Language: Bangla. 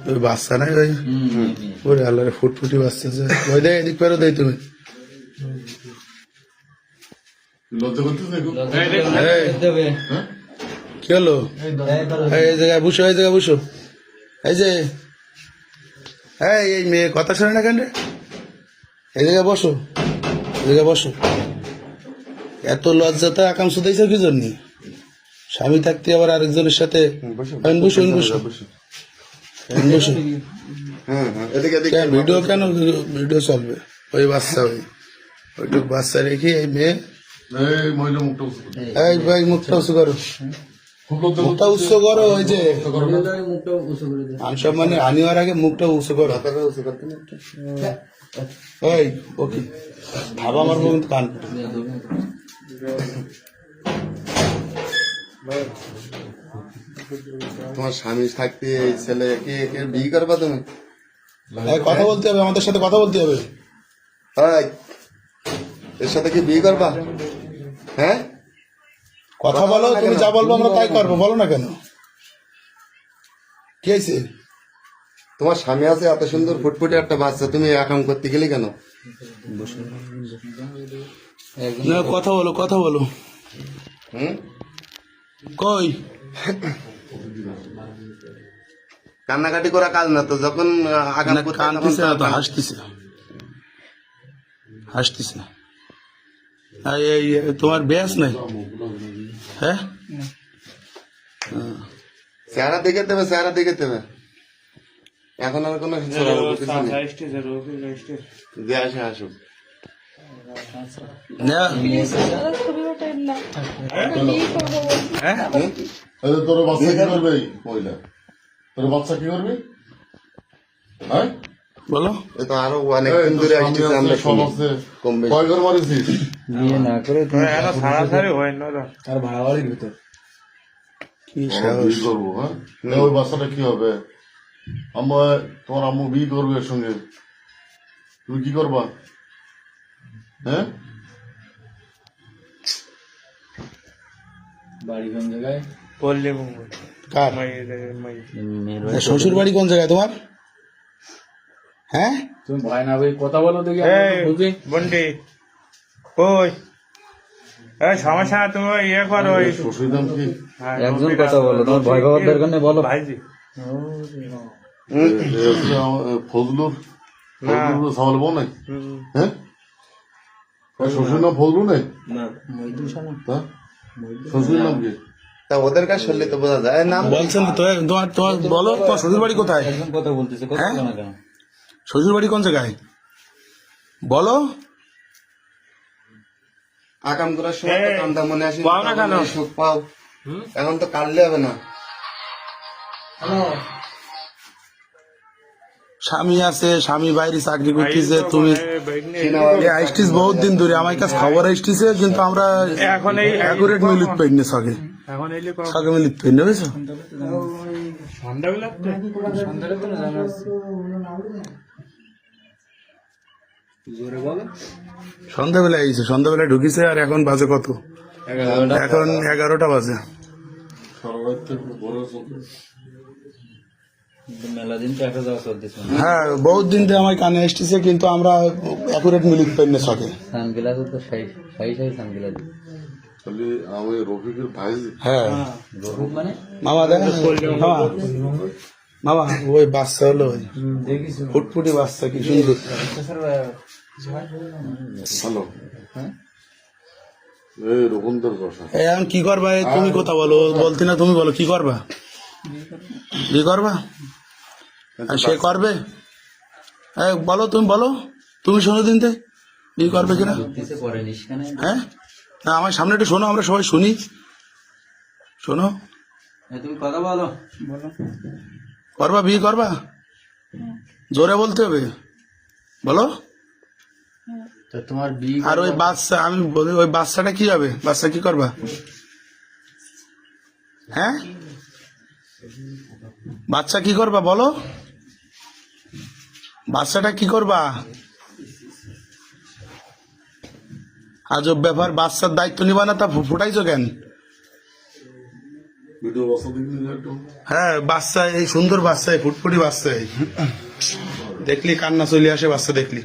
ওই বাচ্চা নাই ওই ওরে আল্লাহ রে ফুটফুটি বাচ্চা আছে ওই দেয় এদিক পেরো দেয় তুমি কি হলো এই জায়গায় বসো এই জায়গায় বসো এই যে এই মেয়ে কথা শোনে না কেন রে এই জায়গায় বসো এই জায়গায় বসো এত লজ্জাতে আকাঙ্ক্ষা দিয়েছো কি জন্য স্বামী থাকতে আবার আরেকজনের সাথে বসো বসো বসো ভিডিও কেন ভিডিও চলবে ওই বাচ্চা ওইটুক বাচ্চা রেখে এই মেয়ে এই ভাই মুখটা উঁচু করো মুখটা উঁচু করো ওই যে সব মানে হানি হওয়ার আগে মুখটা উঁচু করো এই ওকে ভাবা আমার কিন্তু কান তোমার স্বামী থাকতে এই ছেলেকে বিয়ে করবা তুমি কথা বলতে হবে আমাদের সাথে কথা বলতে হবে এর সাথে কি বিয়ে করবা হ্যাঁ কথা বলো তুমি যা বলবো আমরা তাই করবো বলো না কেন কি হয়েছে তোমার স্বামী আছে এত সুন্দর ফুটফুটে একটা বাচ্চা তুমি একাম করতে গেলে কেন না কথা বলো কথা বলো কই কান্নাকাটি করা কাজ না তো যখন আগাম কানতেছে না তো হাসতেছে হাসতেছে এই তোমার ব্যাস নাই হ্যাঁ চেহারা দেখে দেবে চেহারা দেখে দেবে এখন আর কোনো যে আসে আসুক তোর বাচ্চা কি করবে মহিলা তোর বাচ্চা কি করবে হ্যাঁ বলো এ তো আরো অনেকদিন ধরে আসতেছে আমরা কম বেশি কয় ঘর মারিছিস বিয়ে না করে সারাসারি হয় না আর ভাড়া বাড়ির ভিতর কি বিয়ে করবো হ্যাঁ ওই বাচ্চাটা কি হবে তোমার আম্মু বিয়ে করবে এর সঙ্গে তুমি কি করবা হ্যাঁ বাড়ি কোন জায়গায় পল্লী কার শ্বশুর বাড়ি কোন জায়গায় তোমার হ্যাঁ তুমি ভয় না ভাই কথা বলো দেখি বুঝি বন্ডি ওই সমস্যা তুমি ইয়ে করো শ্বশুর নাম কি একজন কথা বলো তোমার ভয় পাওয়ার দরকার নেই বলো ভাইজি ফজলুর সামাল বউ নাই হ্যাঁ শ্বশুর নাম ফজলু নাই শ্বশুর নাম কি তা ওদের কাছে শুনলে তো বোঝা যায় নাম বলছেন তো তোমার তোমার বলো তোমার শ্বশুর বাড়ি কোথায় একজন কথা বলতেছে কথা বলো না কেন শ্বশুর বাড়ি কোন জায়গায় বলো আকাম করার সময় তো কান্দা মনে আসে পাও না কেন? সুখ পাও এখন তো কাঁদলে হবে না স্বামী আছে স্বামী বাইরে চাকরি করতেছে তুমি আসছিস বহুত দিন ধরে আমার কাছে খবর আসতেছে কিন্তু আমরা এখন এই অ্যাকুরেট মিলিট পাই না সকে এখন এলে সকে মিলিট পাই না বুঝছো সন্ধ্যাবেলা সন্ধ্যাবেলা আইছে সন্ধ্যাবেলা ঢুকিছে আর এখন বাজে কত এখন 11টা বাজে মেলা দিন তো একটা যাওয়া চলতেছে হ্যাঁ বহুত দিন ধরে আমার কানে আসতেছে কিন্তু আমরা অ্যাকুরেট মিলিট পাই না সকে সানগ্লাস তো সাই সানগ্লাস তাহলে আমি রফিকের ভাই হ্যাঁ রহুম মানে মামা দেখ মামা ওই বাচ্চা হলো ওই দেখিস ফুটফুটি বাচ্চা কি সুন্দর হ্যালো এই রকমদের কথা এখন কি করবা তুমি কথা বলো বলতে না তুমি বলো কি করবা কি করবা আর সে করবে বলো তুমি বলো তুমি শোনো দিন কি করবে কিনা দিতে পরে নিশখানে হ্যাঁ না আমার সামনে একটু শোনো আমরা সবাই শুনি শোনো তুমি কথা বলো করবা বিয়ে করবা জোরে বলতে হবে বলো তো তোমার বিয়ে আর ওই বাচ্চা আমি বলি ওই বাচ্চাটা কি হবে বাচ্চা কি করবা হ্যাঁ বাচ্চা কি করবা বলো বাচ্চাটা কি করবা আজব ব্যাপার বাচ্চার দায়িত্ব নিবা না তা ফুটাইছো কেন ভিডিও বাচ্চা দেখলি না একটু? হ্যাঁ বাচ্চা, এই সুন্দর বাচ্চা, এই ফুটফুটি বাচ্চা, এই দেখলি কান্না চলে আসে বাচ্চা দেখলি।